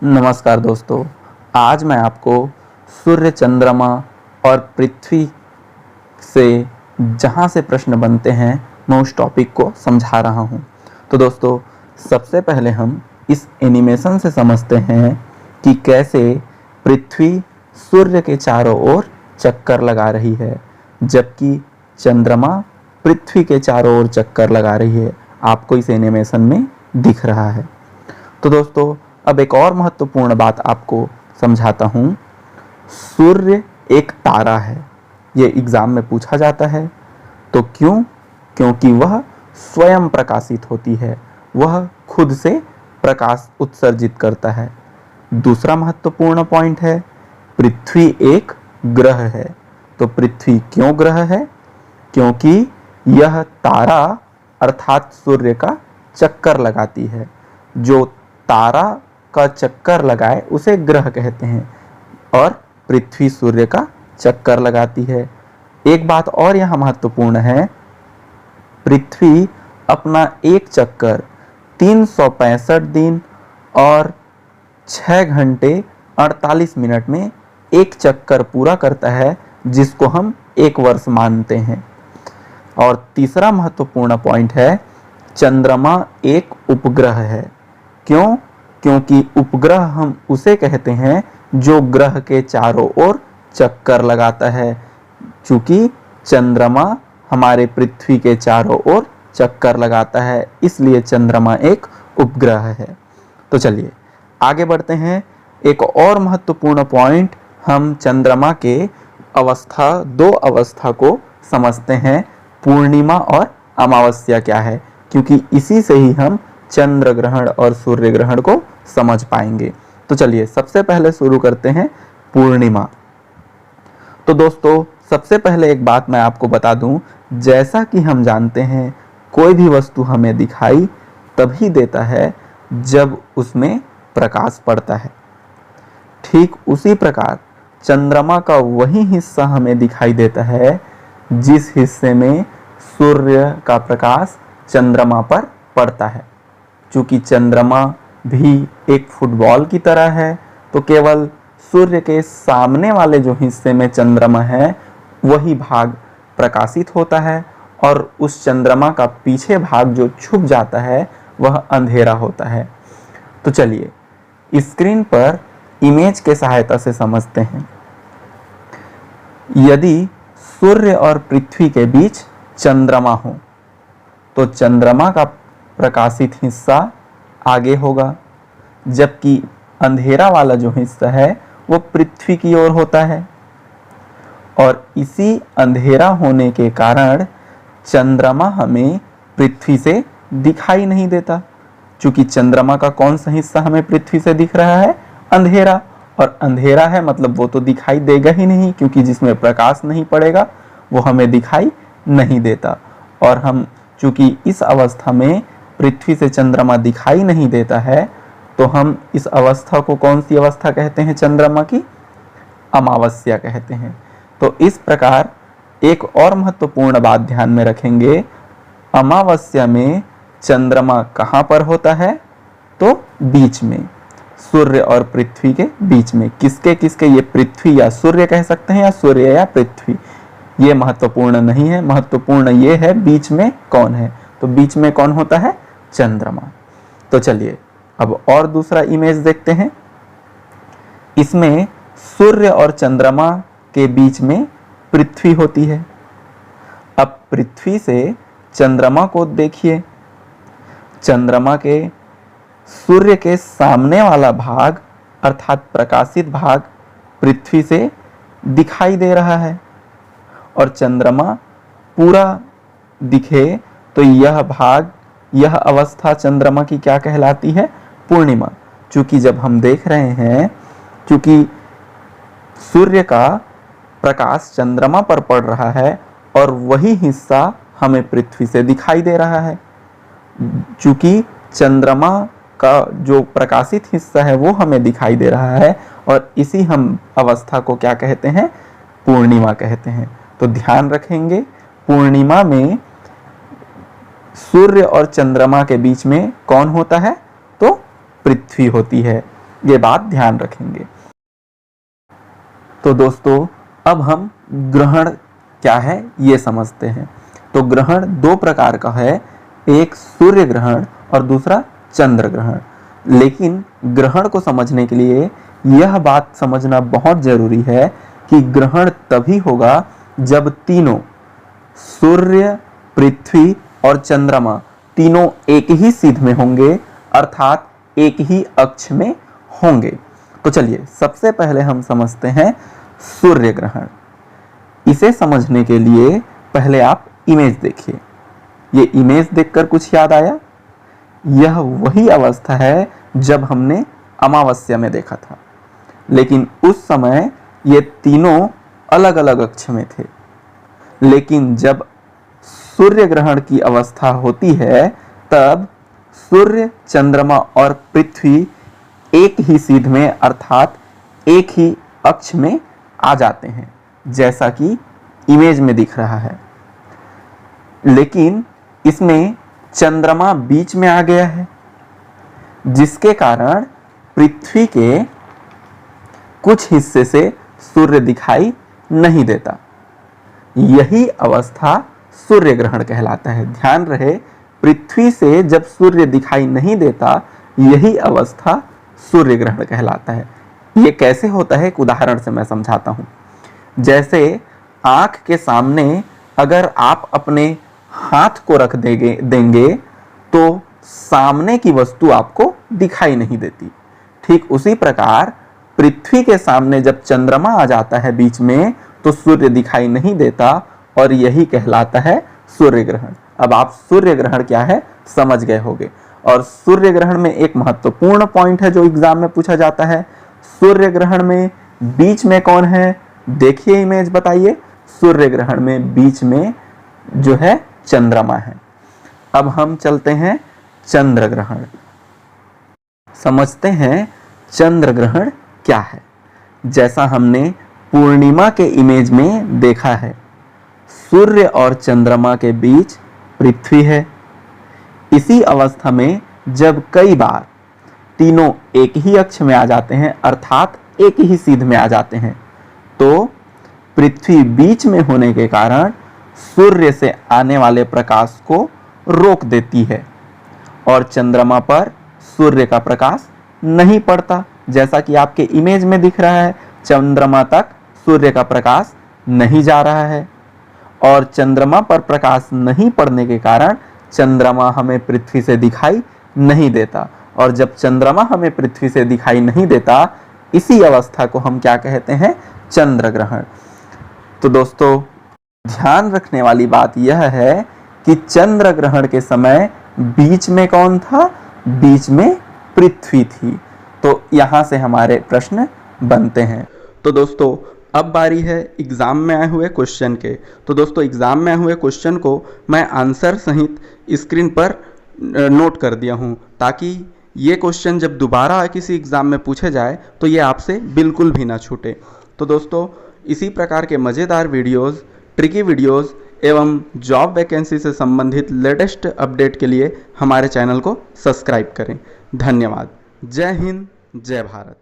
नमस्कार दोस्तों, आज मैं आपको सूर्य, चंद्रमा और पृथ्वी से जहाँ से प्रश्न बनते हैं मैं उस टॉपिक को समझा रहा हूँ। तो दोस्तों, सबसे पहले हम इस एनिमेशन से समझते हैं कि कैसे पृथ्वी सूर्य के चारों ओर चक्कर लगा रही है, जबकि चंद्रमा पृथ्वी के चारों ओर चक्कर लगा रही है। आपको इस एनिमेशन में दिख रहा है। तो दोस्तों, अब एक और महत्वपूर्ण बात आपको समझाता हूँ। सूर्य एक तारा है, ये एग्जाम में पूछा जाता है। तो क्यों? क्योंकि वह स्वयं प्रकाशित होती है, वह खुद से प्रकाश उत्सर्जित करता है। दूसरा महत्वपूर्ण पॉइंट है, पृथ्वी एक ग्रह है। तो पृथ्वी क्यों ग्रह है? क्योंकि यह तारा अर्थात सूर्य का चक्कर लगाती है। जो तारा का चक्कर लगाए उसे ग्रह कहते हैं और पृथ्वी सूर्य का चक्कर लगाती है। एक बात और यहाँ महत्वपूर्ण है, पृथ्वी अपना एक चक्कर 365 दिन और 6 घंटे 48 मिनट में एक चक्कर पूरा करता है, जिसको हम एक वर्ष मानते हैं। और तीसरा महत्वपूर्ण पॉइंट है, चंद्रमा एक उपग्रह है। क्यों? क्योंकि उपग्रह हम उसे कहते हैं जो ग्रह के चारों ओर चक्कर लगाता है। चूंकि चंद्रमा हमारे पृथ्वी के चारों ओर चक्कर लगाता है, इसलिए चंद्रमा एक उपग्रह है। तो चलिए आगे बढ़ते हैं। एक और महत्वपूर्ण पॉइंट, हम चंद्रमा के दो अवस्था को समझते हैं, पूर्णिमा और अमावस्या क्या है, क्योंकि इसी से ही हम चंद्र ग्रहण और सूर्य ग्रहण को समझ पाएंगे। तो चलिए सबसे पहले शुरू करते हैं पूर्णिमा। तो दोस्तों, सबसे पहले एक बात मैं आपको बता दूं, जैसा कि हम जानते हैं कोई भी वस्तु हमें दिखाई तभी देता है जब उसमें प्रकाश पड़ता है। ठीक उसी प्रकार चंद्रमा का वही हिस्सा हमें दिखाई देता है जिस हिस्से में सूर्य का प्रकाश चंद्रमा पर पड़ता है। चूंकि चंद्रमा भी एक फुटबॉल की तरह है, तो केवल सूर्य के सामने वाले जो हिस्से में चंद्रमा है वही भाग प्रकाशित होता है, और उस चंद्रमा का पीछे भाग जो छुप जाता है वह अंधेरा होता है। तो चलिए स्क्रीन पर इमेज के सहायता से समझते हैं। यदि सूर्य और पृथ्वी के बीच चंद्रमा हो तो चंद्रमा का प्रकाशित हिस्सा आगे होगा, जबकि अंधेरा वाला जो हिस्सा है वो पृथ्वी की ओर होता है। और इसी अंधेरा होने के कारण चंद्रमा हमें पृथ्वी से दिखाई नहीं देता। क्योंकि चंद्रमा का कौन सा हिस्सा हमें पृथ्वी से दिख रहा है? अंधेरा। और अंधेरा है मतलब वो तो दिखाई देगा ही नहीं, क्योंकि जिसमें प्रकाश नहीं पड़ेगा वो हमें दिखाई नहीं देता। और हम चूंकि इस अवस्था में पृथ्वी से चंद्रमा दिखाई नहीं देता है, तो हम इस अवस्था को कौन सी अवस्था कहते हैं? चंद्रमा की अमावस्या कहते हैं। तो इस प्रकार एक और महत्वपूर्ण बात ध्यान में रखेंगे, अमावस्या में चंद्रमा कहाँ पर होता है? तो बीच में, सूर्य और पृथ्वी के बीच में। किसके किसके? ये पृथ्वी या सूर्य कह सकते हैं, या सूर्य या पृथ्वी, ये महत्वपूर्ण नहीं है। महत्वपूर्ण ये है बीच में कौन है। तो बीच में कौन होता है? चंद्रमा। तो चलिए अब और दूसरा इमेज देखते हैं। इसमें सूर्य और चंद्रमा के बीच में पृथ्वी होती है। अब पृथ्वी से चंद्रमा को देखिए, चंद्रमा के सूर्य के सामने वाला भाग अर्थात प्रकाशित भाग पृथ्वी से दिखाई दे रहा है, और चंद्रमा पूरा दिखे तो यह भाग, यह अवस्था चंद्रमा की क्या कहलाती है? पूर्णिमा। क्योंकि जब हम देख रहे हैं, क्योंकि सूर्य का प्रकाश चंद्रमा पर पड़ रहा है और वही हिस्सा हमें पृथ्वी से दिखाई दे रहा है। क्योंकि चंद्रमा का जो प्रकाशित हिस्सा है वो हमें दिखाई दे रहा है, और इसी हम अवस्था को क्या कहते हैं? पूर्णिमा कहते हैं। तो ध्यान रखेंगे, पूर्णिमा में सूर्य और चंद्रमा के बीच में कौन होता है? तो पृथ्वी होती है। ये बात ध्यान रखेंगे। तो दोस्तों अब हम ग्रहण क्या है ये समझते हैं। तो ग्रहण दो प्रकार का है, एक सूर्य ग्रहण और दूसरा चंद्र ग्रहण। लेकिन ग्रहण को समझने के लिए यह बात समझना बहुत जरूरी है कि ग्रहण तभी होगा जब तीनों सूर्य, पृथ्वी और चंद्रमा तीनों एक ही सीध में होंगे, अर्थात एक ही अक्ष में होंगे। तो चलिए सबसे पहले हम समझते हैं सूर्य ग्रहण। इसे समझने के लिए पहले आप इमेज देखिए। ये इमेज देखकर कुछ याद आया? यह वही अवस्था है जब हमने अमावस्या में देखा था, लेकिन उस समय ये तीनों अलग अलग अक्ष में थे। लेकिन जब सूर्य ग्रहण की अवस्था होती है तब सूर्य, चंद्रमा और पृथ्वी एक ही सीध में अर्थात एक ही अक्ष में आ जाते हैं, जैसा कि इमेज में दिख रहा है। लेकिन इसमें चंद्रमा बीच में आ गया है, जिसके कारण पृथ्वी के कुछ हिस्से से सूर्य दिखाई नहीं देता। यही अवस्था सूर्य ग्रहण कहलाता है। ध्यान रहे, पृथ्वी से जब सूर्य दिखाई नहीं देता, यही अवस्था सूर्य ग्रहण कहलाता है। ये कैसे होता है, एक उदाहरण से मैं समझाता हूं। जैसे आंख के सामने अगर आप अपने हाथ को रख देंगे तो सामने की वस्तु आपको दिखाई नहीं देती। ठीक उसी प्रकार पृथ्वी के सामने जब चंद्रमा आ जाता है बीच में तो सूर्य दिखाई नहीं देता, और यही कहलाता है सूर्य ग्रहण। अब आप सूर्य ग्रहण क्या है समझ गए होंगे। और सूर्य ग्रहण में एक महत्वपूर्ण पॉइंट है जो एग्जाम में पूछा जाता है। सूर्य ग्रहण में बीच में कौन है? देखिए इमेज, बताइए। सूर्य ग्रहण में बीच में जो है चंद्रमा है। अब हम चलते हैं चंद्र ग्रहण, समझते हैं चंद्र ग्रहण क्या है। जैसा हमने पूर्णिमा के इमेज में देखा है, सूर्य और चंद्रमा के बीच पृथ्वी है। इसी अवस्था में जब कई बार तीनों एक ही अक्ष में आ जाते हैं, अर्थात एक ही सीध में आ जाते हैं, तो पृथ्वी बीच में होने के कारण सूर्य से आने वाले प्रकाश को रोक देती है और चंद्रमा पर सूर्य का प्रकाश नहीं पड़ता। जैसा कि आपके इमेज में दिख रहा है, चंद्रमा तक सूर्य का प्रकाश नहीं जा रहा है, और चंद्रमा पर प्रकाश नहीं पड़ने के कारण चंद्रमा हमें पृथ्वी से दिखाई नहीं देता। और जब चंद्रमा हमें पृथ्वी से दिखाई नहीं देता, इसी अवस्था को हम क्या कहते हैं? चंद्र ग्रहण। तो दोस्तों ध्यान रखने वाली बात यह है कि चंद्र ग्रहण के समय बीच में कौन था? बीच में पृथ्वी थी। तो यहां से हमारे प्रश्न बनते हैं। तो दोस्तों अब बारी है एग्जाम में आए हुए क्वेश्चन के। तो दोस्तों एग्जाम में आए हुए क्वेश्चन को मैं आंसर सहित स्क्रीन पर नोट कर दिया हूं, ताकि ये क्वेश्चन जब दोबारा किसी एग्जाम में पूछे जाए तो ये आपसे बिल्कुल भी ना छूटे। तो दोस्तों इसी प्रकार के मज़ेदार वीडियोस, ट्रिकी वीडियोस एवं जॉब वैकेंसी से संबंधित लेटेस्ट अपडेट के लिए हमारे चैनल को सब्सक्राइब करें। धन्यवाद। जय हिंद, जय भारत।